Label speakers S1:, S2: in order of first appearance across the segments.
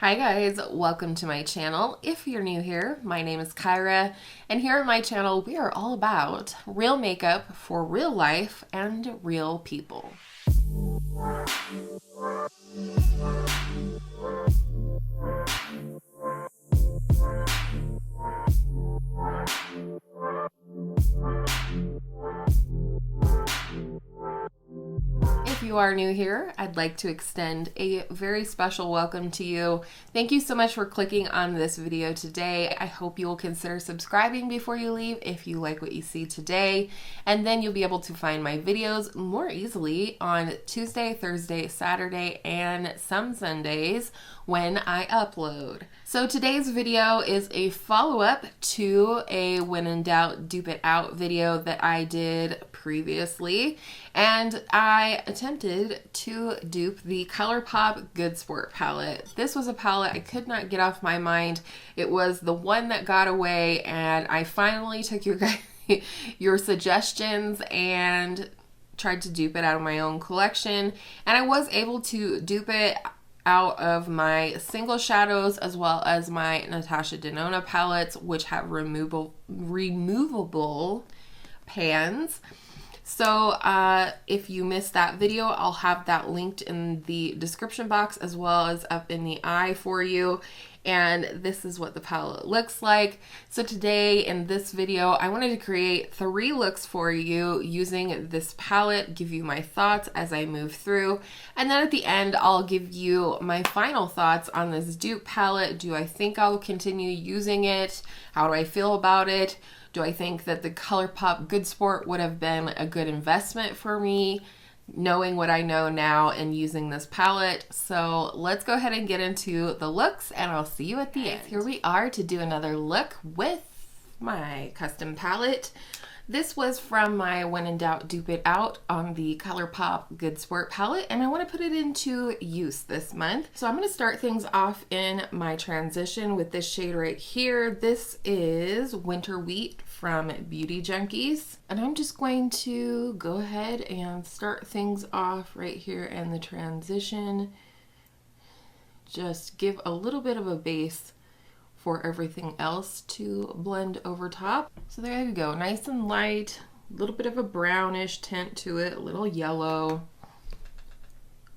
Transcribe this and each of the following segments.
S1: Hi guys, welcome to my channel. If you're new here, my name is Kyra, and here on my channel we are all about real makeup for real life and real people. If you are new here, I'd like to extend a very special welcome to you. Thank you so much for clicking on this video today. I hope you will consider subscribing before you leave if you like what you see today, and then you'll be able to find my videos more easily on Tuesday, Thursday, Saturday, and some Sundays when I upload. So today's video is a follow-up to a When in Doubt, Dupe It Out video that I did previously, and I attempted to dupe the ColourPop Good Sport Palette. This was a palette I could not get off my mind. It was the one that got away, and I finally took your suggestions and tried to dupe it out of my own collection, and I was able to dupe it out of my single shadows as well as my Natasha Denona palettes, which have removable pans. So if you missed that video, I'll have that linked in the description box as well as up in the eye for you. And this is what the palette looks like. So today in this video, I wanted to create 3 looks for you using this palette, give you my thoughts as I move through. And then at the end, I'll give you my final thoughts on this dupe palette. Do I think I'll continue using it? How do I feel about it? Do I think that the ColourPop Good Sport would have been a good investment for me, knowing what I know now and using this palette? So let's go ahead and get into the looks, and I'll see you at the end. Here we are to do another look with my custom palette. This was from my When in Doubt, Dupe It Out on the ColourPop Good Sport palette, and I want to put it into use this month. So I'm going to start things off in my transition with this shade right here. This is Winter Wheat from Beauty Junkees, and I'm just going to go ahead and start things off right here in the transition. Just give a little bit of a base for everything else to blend over top. So there you go, nice and light, a little bit of a brownish tint to it, a little yellow.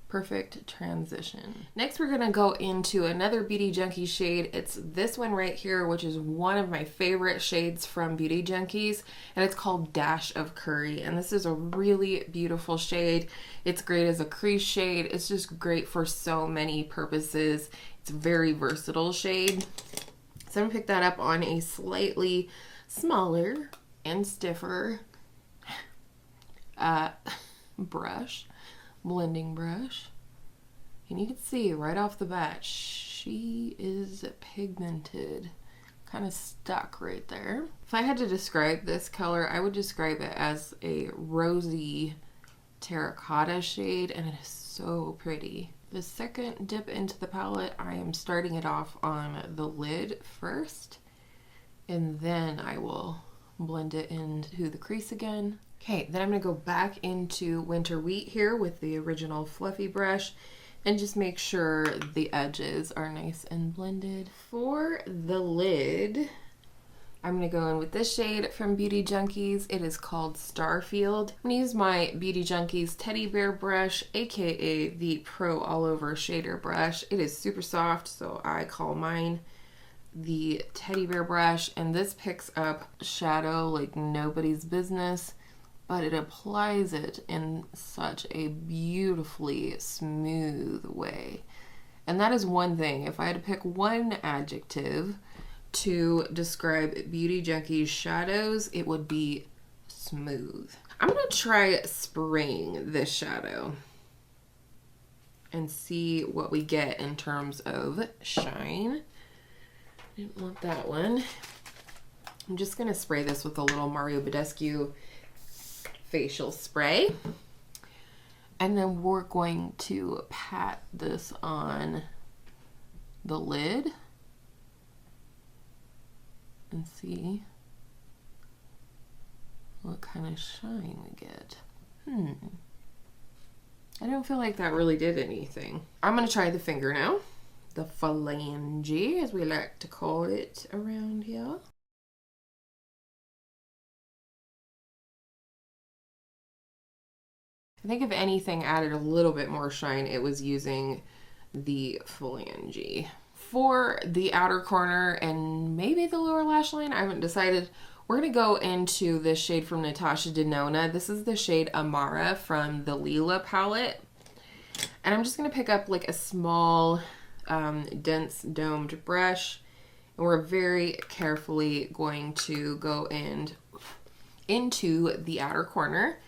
S1: Perfect transition. Next we're gonna go into another Beauty Junkie shade. It's this one right here, which is one of my favorite shades from Beauty Junkies, and it's called Dash of Curry, and this is a really beautiful shade. It's great as a crease shade. It's just great for so many purposes. It's a very versatile shade. So I'm gonna pick that up on a slightly smaller and stiffer blending brush. And you can see right off the bat, she is pigmented, kind of stuck right there. If I had to describe this color, I would describe it as a rosy terracotta shade, and it is so pretty. The second dip into the palette, I am starting it off on the lid first, and then I will blend it into the crease again. Okay, then I'm gonna go back into Winter Wheat here with the original fluffy brush and just make sure the edges are nice and blended. For the lid, I'm going to go in with this shade from Beauty Junkies. It is called Starfield. I'm going to use my Beauty Junkies Teddy Bear brush, aka the Pro All Over Shader brush. It is super soft, so I call mine the Teddy Bear brush, and this picks up shadow like nobody's business, but it applies it in such a beautifully smooth way. And that is one thing. If I had to pick one adjective to describe Beauty Junkies shadows, it would be smooth. I'm gonna try spraying this shadow and see what we get in terms of shine. Didn't want that one. I'm just gonna spray this with a little Mario Badescu facial spray, and then we're going to pat this on the lid and see what kind of shine we get. I don't feel like that really did anything. I'm gonna try the finger now. the phalange, as we like to call it around here. I think if anything added a little bit more shine, it was using the phalange. For the outer corner and maybe the lower lash line, I haven't decided, we're going to go into this shade from Natasha Denona. This is the shade Amara from the Lila palette. And I'm just going to pick up like a small, dense domed brush. And we're very carefully going to go into the outer corner.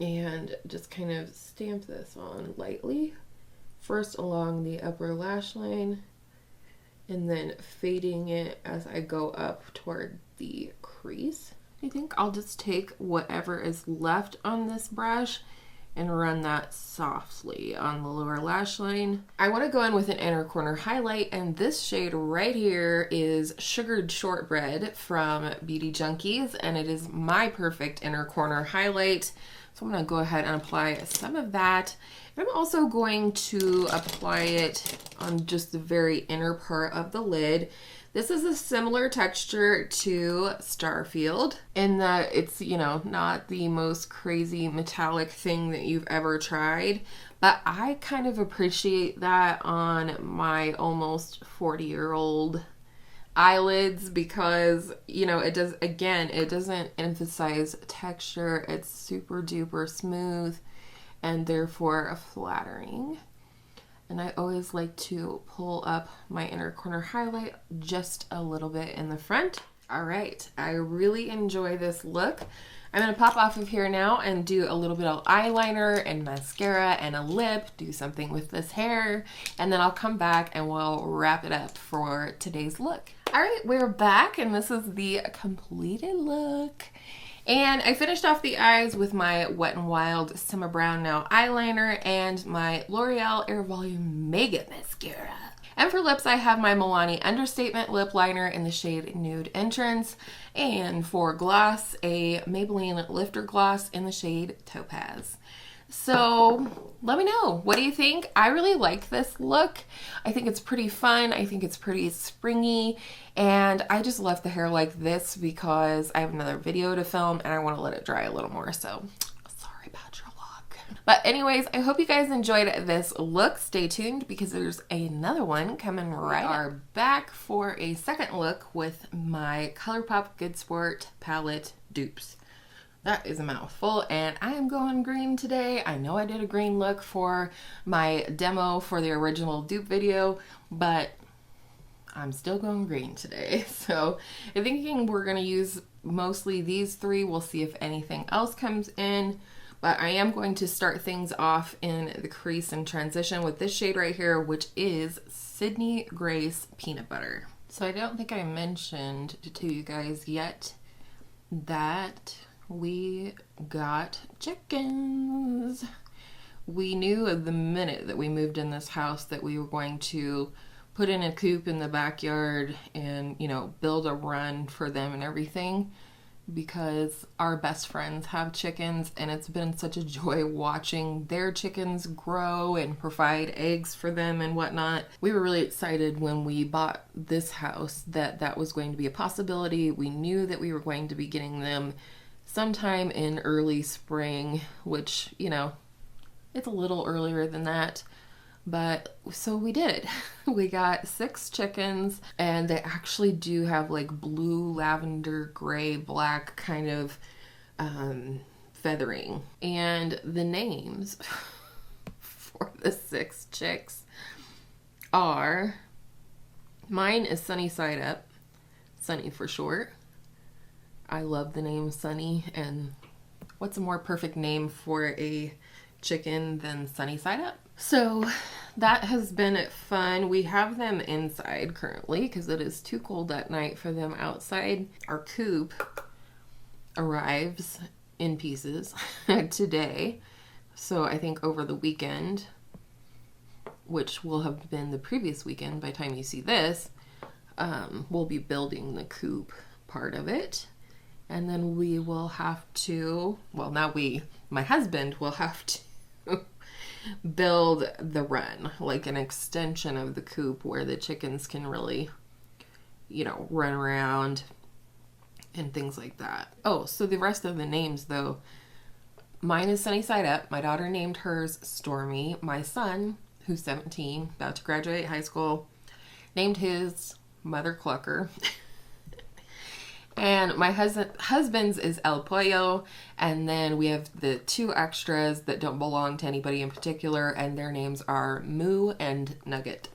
S1: And just kind of stamp this on lightly. First along the upper lash line, and then fading it as I go up toward the crease. I think I'll just take whatever is left on this brush and run that softly on the lower lash line. I want to go in with an inner corner highlight, and this shade right here is Sugared Shortbread from Beauty Junkees, and it is my perfect inner corner highlight. So I'm going to go ahead and apply some of that. And I'm also going to apply it on just the very inner part of the lid. This is a similar texture to Starfield in that it's, you know, not the most crazy metallic thing that you've ever tried, but I kind of appreciate that on my almost 40-year-old eyelids because, you know, it does, again, it doesn't emphasize texture. It's super duper smooth and therefore flattering. And I always like to pull up my inner corner highlight just a little bit in the front. All right, I really enjoy this look. I'm gonna pop off of here now and do a little bit of eyeliner and mascara and a lip, do something with this hair, and then I'll come back and we'll wrap it up for today's look. All right, we're back and this is the completed look. And I finished off the eyes with my Wet n Wild Summer Brown Now eyeliner and my L'Oreal Air Volume Mega Mascara. And for lips, I have my Milani Understatement lip liner in the shade Nude Entrance. And for gloss, a Maybelline Lifter Gloss in the shade Topaz. So let me know, what do you think? I really like this look. I think it's pretty fun. I think it's pretty springy. And I just left the hair like this because I have another video to film and I want to let it dry a little more. So sorry about your luck. But anyways, I hope you guys enjoyed this look. Stay tuned because there's another one coming right up. We are back for a second look with my ColourPop Good Sport Palette dupes. That is a mouthful, and I am going green today. I know I did a green look for my demo for the original dupe video, but I'm still going green today. So I'm thinking we're gonna use mostly these three. We'll see if anything else comes in, but I am going to start things off in the crease and transition with this shade right here, which is Sydney Grace Peanut Butter. So I don't think I mentioned to you guys yet that we got chickens. We knew at the minute that we moved in this house that we were going to put in a coop in the backyard and, you know, build a run for them and everything because our best friends have chickens and it's been such a joy watching their chickens grow and provide eggs for them and whatnot. We were really excited when we bought this house that that was going to be a possibility. We knew that we were going to be getting them sometime in early spring, which, you know, it's a little earlier than that, but so we did. We got 6 chickens and they actually do have like blue, lavender, gray, black kind of feathering. And the names for the 6 chicks are, mine is Sunny Side Up, Sunny for short. I love the name Sunny, and what's a more perfect name for a chicken than Sunny Side Up? So that has been fun. We have them inside currently because it is too cold at night for them outside. Our coop arrives in pieces today. So I think over the weekend, which will have been the previous weekend by the time you see this, we'll be building the coop part of it. And then we will have to, well, not we, my husband will have to build the run, like an extension of the coop where the chickens can really, you know, run around and things like that. Oh, so the rest of the names though, mine is Sunny Side Up. My daughter named hers Stormy. My son, who's 17, about to graduate high school, named his Mother Clucker. And my husband's is El Pollo. And then we have the two extras that don't belong to anybody in particular, and their names are Moo and Nugget.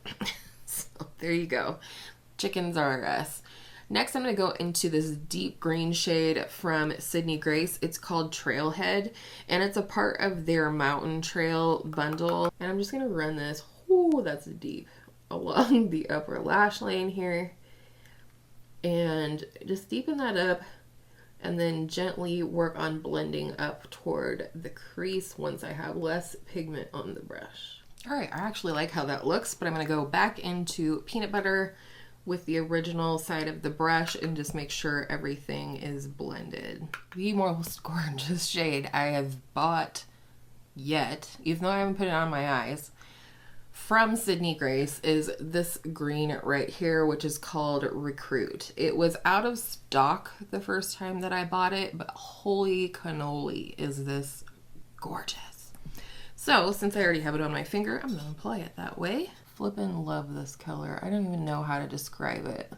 S1: So there you go. Chickens are us. Next, I'm going to go into this deep green shade from Sydney Grace. It's called Trailhead, and it's a part of their Mountain Trail bundle. And I'm just going to run this, ooh, that's deep, along the upper lash line here. And just deepen that up, and then gently work on blending up toward the crease once I have less pigment on the brush. All right, I actually like how that looks, but I'm going to go back into Peanut Butter with the original side of the brush and just make sure everything is blended. The most gorgeous shade I have bought yet, even though I haven't put it on my eyes, from Sydney Grace is this green right here, which is called Recruit. It was out of stock the first time that I bought it, but holy cannoli, is this gorgeous. So since I already have it on my finger, I'm gonna apply it that way. Flippin' love this color. I don't even know how to describe it.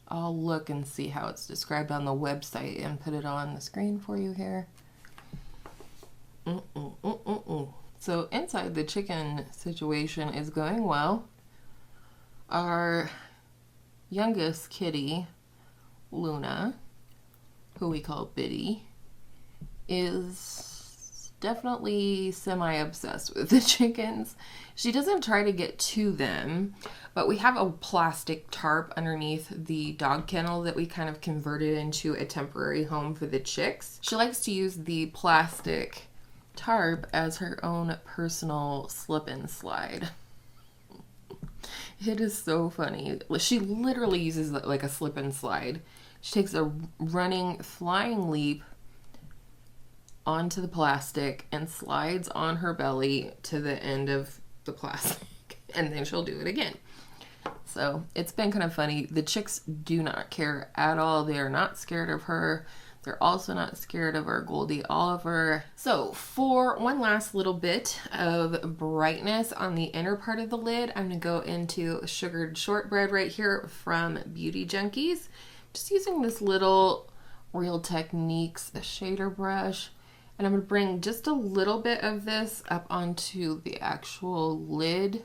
S1: I'll look and see how it's described on the website and put it on the screen for you here. So inside, the chicken situation is going well. Our youngest kitty, Luna, who we call Biddy, is definitely semi-obsessed with the chickens. She doesn't try to get to them, but we have a plastic tarp underneath the dog kennel that we kind of converted into a temporary home for the chicks. She likes to use the plastic tarp as her own personal slip and slide. It is so funny. She literally uses it like a slip and slide. She takes a running, flying leap onto the plastic and slides on her belly to the end of the plastic, and then she'll do it again. So it's been kind of funny. The chicks do not care at all. They are not scared of her. They're also not scared of our Goldie Oliver. So for one last little bit of brightness on the inner part of the lid, I'm going to go into Sugared Shortbread right here from Beauty Junkees. Just using this little Real Techniques shader brush. And I'm going to bring just a little bit of this up onto the actual lid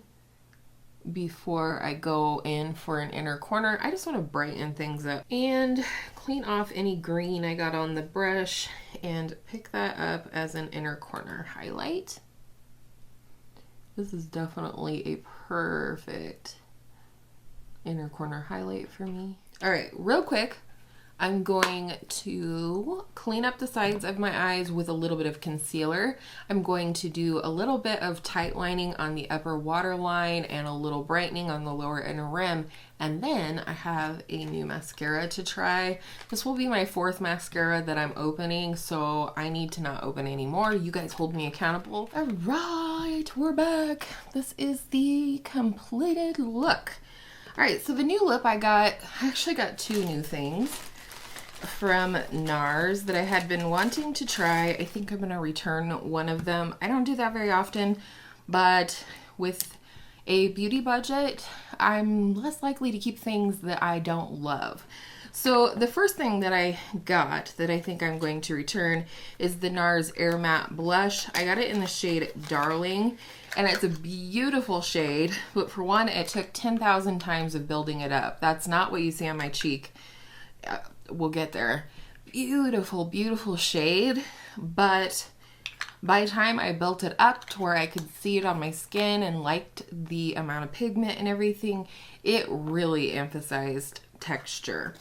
S1: before I go in for an inner corner. I just want to brighten things up and clean off any green I got on the brush and pick that up as an inner corner highlight. This is definitely a perfect inner corner highlight for me. All right, real quick, I'm going to clean up the sides of my eyes with a little bit of concealer. I'm going to do a little bit of tight lining on the upper waterline and a little brightening on the lower inner rim. And then I have a new mascara to try. This will be my 4th mascara that I'm opening, so I need to not open any more. You guys hold me accountable. All right, we're back. This is the completed look. All right, so the new lip I actually got 2 new things from NARS that I had been wanting to try. I think I'm gonna return one of them. I don't do that very often, but with a beauty budget, I'm less likely to keep things that I don't love. So the first thing that I got that I think I'm going to return is the NARS Air Matte Blush. I got it in the shade Darling, and it's a beautiful shade, but for one, it took 10,000 times of building it up. That's not what you see on my cheek. We'll get there. Beautiful, beautiful shade, but by the time I built it up to where I could see it on my skin and liked the amount of pigment and everything, it really emphasized texture.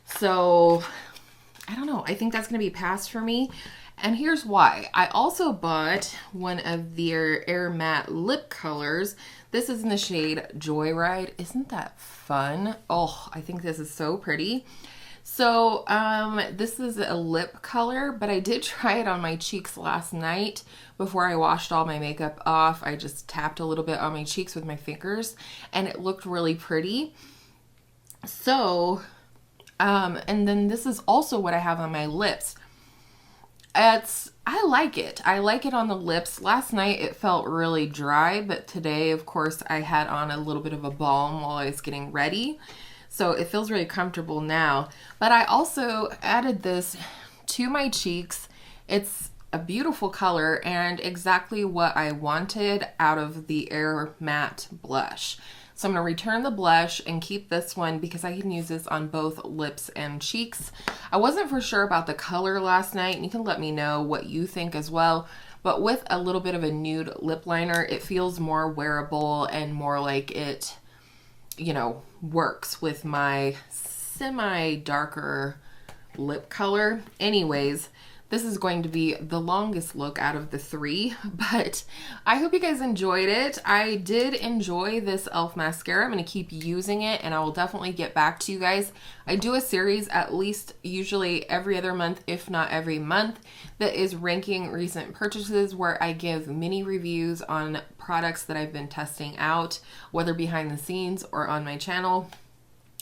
S1: So I don't know, I think that's gonna be a pass for me. And here's why. I also bought one of their Air Matte lip colors. This is in the shade Joyride. Isn't that fun? Oh, I think this is so pretty. So this is a lip color, but I did try it on my cheeks last night before I washed all my makeup off. I just tapped a little bit on my cheeks with my fingers and it looked really pretty. So, and then this is also what I have on my lips. I like it. I like it on the lips. Last night it felt really dry, but today, of course, I had on a little bit of a balm while I was getting ready. So it feels really comfortable now. But I also added this to my cheeks. It's a beautiful color and exactly what I wanted out of the Air Matte blush. So I'm going to return the blush and keep this one because I can use this on both lips and cheeks. I wasn't for sure about the color last night, and you can let me know what you think as well. But with a little bit of a nude lip liner, it feels more wearable and more like it, you know, works with my semi-darker lip color. Anyways, this is going to be the longest look out of the three, but I hope you guys enjoyed it. I did enjoy this e.l.f. mascara. I'm going to keep using it, and I will definitely get back to you guys. I do a series at least usually every other month, if not every month, that is ranking recent purchases, where I give mini reviews on products that I've been testing out, whether behind the scenes or on my channel.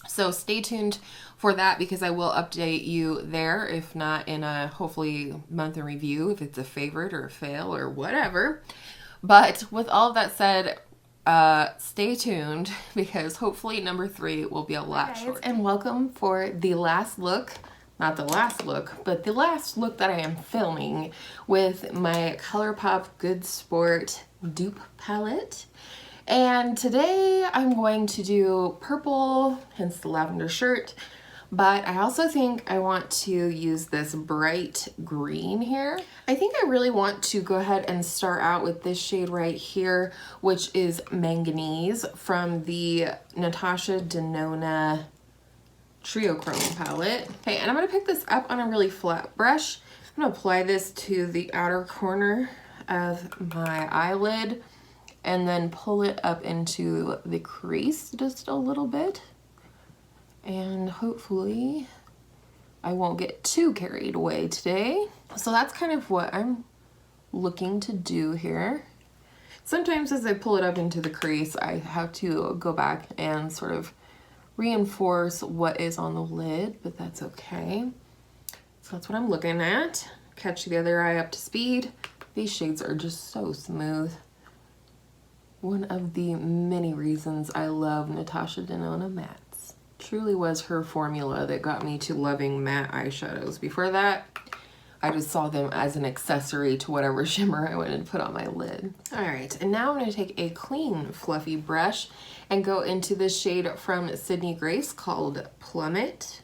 S1: So stay tuned for that because I will update you there, if not in a hopefully month in review, if it's a favorite or a fail or whatever. But with all of that said, stay tuned because hopefully number 3 will be a lot shorter. And welcome for the last look, not the last look, but the last look that I am filming with my ColourPop Good Sport Dupe palette. And today I'm going to do purple, hence the lavender shirt, but I also think I want to use this bright green here. I think I really want to go ahead and start out with this shade right here, which is Manganese from the Natasha Denona Trio Chrome palette. Okay, and I'm going to pick this up on a really flat brush. I'm going to apply this to the outer corner of my eyelid and then pull it up into the crease just a little bit. And hopefully I won't get too carried away today. So that's kind of what I'm looking to do here. Sometimes as I pull it up into the crease, I have to go back and sort of reinforce what is on the lid, but that's okay. So that's what I'm looking at. Catch the other eye up to speed. These shades are just so smooth. One of the many reasons I love Natasha Denona mattes. Truly was her formula that got me to loving matte eyeshadows. Before that, I just saw them as an accessory to whatever shimmer I wanted to put on my lid. All right, and now I'm gonna take a clean, fluffy brush and go into this shade from Sydney Grace called Plummet.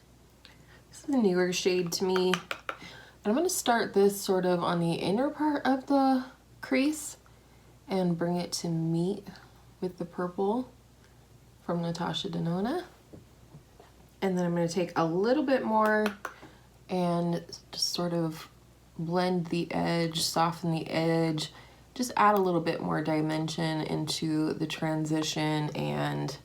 S1: This is a newer shade to me. And I'm gonna start this sort of on the inner part of the crease and bring it to meet with the purple from Natasha Denona. And then I'm going to take a little bit more and just sort of blend the edge, soften the edge, just add a little bit more dimension into the transition and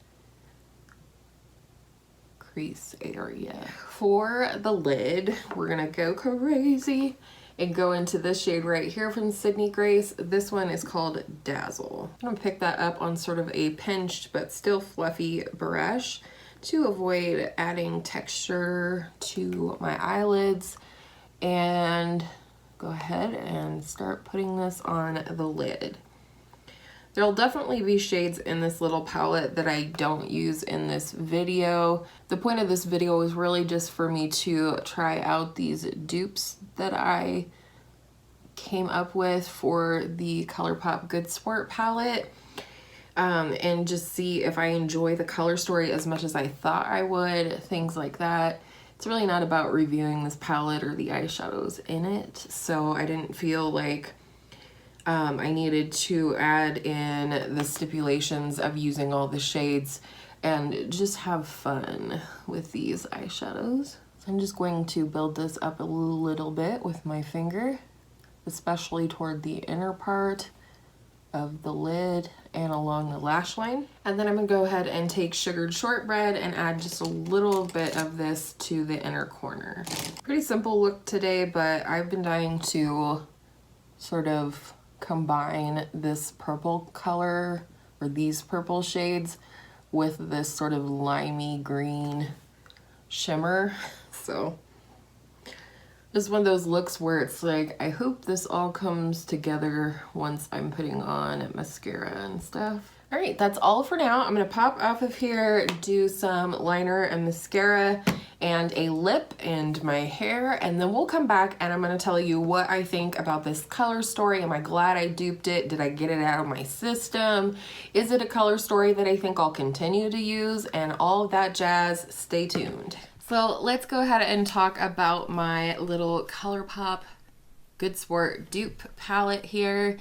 S1: crease area. For the lid, we're going to go crazy and go into this shade right here from Sydney Grace. This one is called Dazzle. I'm gonna pick that up on sort of a pinched but still fluffy brush to avoid adding texture to my eyelids, and go ahead and start putting this on the lid. There'll definitely be shades in this little palette that I don't use in this video. The point of this video is really just for me to try out these dupes that I came up with for the ColourPop Good Sport palette, and just see if I enjoy the color story as much as I thought I would, things like that. It's really not about reviewing this palette or the eyeshadows in it, so I didn't feel like I needed to add in the stipulations of using all the shades and just have fun with these eyeshadows. So I'm just going to build this up a little bit with my finger, especially toward the inner part of the lid and along the lash line. And then I'm gonna go ahead and take Sugared Shortbread and add just a little bit of this to the inner corner. Pretty simple look today, but I've been dying to sort of combine this purple color, or these purple shades, with this sort of limey green shimmer. So this is one of those looks where it's like, I hope this all comes together once I'm putting on mascara and stuff. All right, that's all for now. I'm gonna pop off of here, do some liner and mascara and a lip and my hair, and then we'll come back and I'm gonna tell you what I think about this color story. Am I glad I duped it? Did I get it out of my system? Is it a color story that I think I'll continue to use? And all of that jazz. Stay tuned. So let's go ahead and talk about my little ColourPop Good Sport dupe palette here.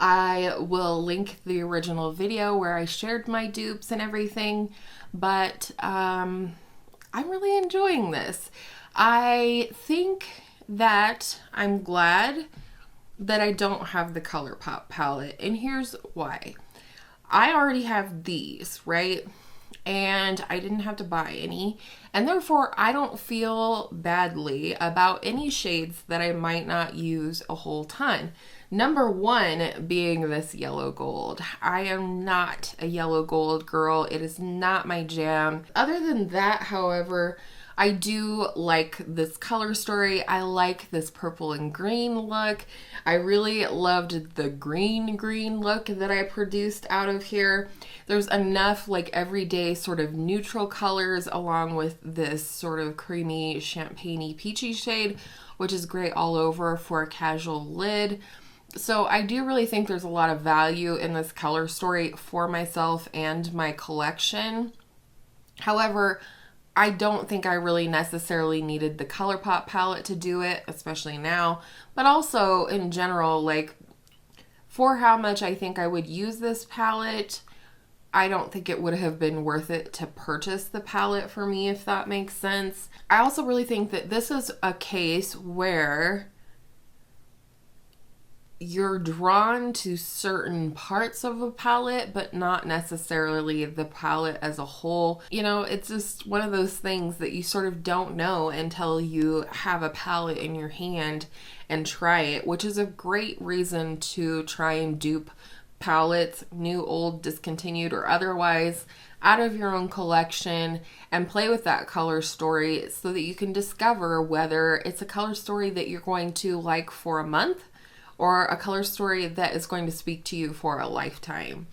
S1: I will link the original video where I shared my dupes and everything, but I'm really enjoying this. I think that I'm glad that I don't have the ColourPop palette, and here's why. I already have these, right? And I didn't have to buy any, and therefore I don't feel badly about any shades that I might not use a whole ton. Number one being this yellow gold. I am not a yellow gold girl. It is not my jam. Other than that, however, I do like this color story. I like this purple and green look. I really loved the green look that I produced out of here. There's enough like everyday sort of neutral colors along with this sort of creamy champagne-y peachy shade, which is great all over for a casual lid. So I do really think there's a lot of value in this color story for myself and my collection. However, I don't think I really necessarily needed the ColourPop palette to do it, especially now, but also in general, like for how much I think I would use this palette, I don't think it would have been worth it to purchase the palette for me, if that makes sense. I also really think that this is a case where you're drawn to certain parts of a palette, but not necessarily the palette as a whole. You know, it's just one of those things that you sort of don't know until you have a palette in your hand and try it, which is a great reason to try and dupe palettes, new, old, discontinued, or otherwise, out of your own collection and play with that color story so that you can discover whether it's a color story that you're going to like for a month or a color story that is going to speak to you for a lifetime.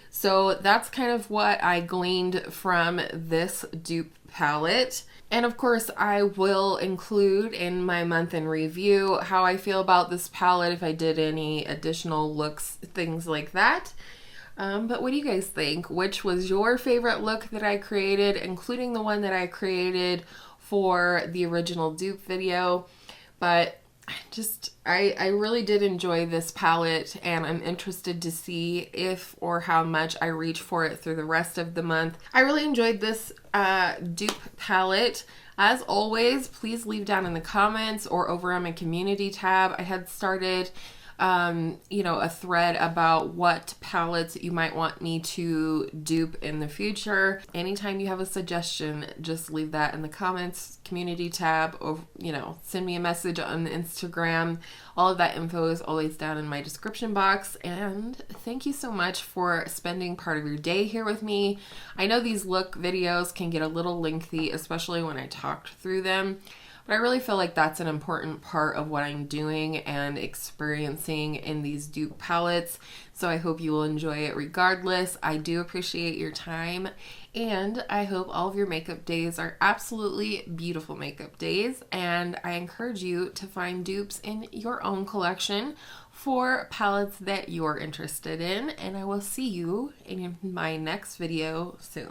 S1: So that's kind of what I gleaned from this dupe palette. And of course, I will include in my month in review how I feel about this palette, if I did any additional looks, things like that. But what do you guys think? Which was your favorite look that I created, including the one that I created for the original dupe video? But I really did enjoy this palette, and I'm interested to see if or how much I reach for it through the rest of the month. I really enjoyed this dupe palette. As always, please leave down in the comments or over on my community tab. I had started a thread about what palettes you might want me to dupe in the future. Anytime you have a suggestion, just leave that in the comments, community tab, or send me a message on Instagram. All of that info is always down in my description box. And thank you so much for spending part of your day here with me. I know these look videos can get a little lengthy, especially when I talked through them. But I really feel like that's an important part of what I'm doing and experiencing in these dupe palettes. So I hope you will enjoy it regardless. I do appreciate your time, and I hope all of your makeup days are absolutely beautiful makeup days. And I encourage you to find dupes in your own collection for palettes that you're interested in. And I will see you in my next video soon.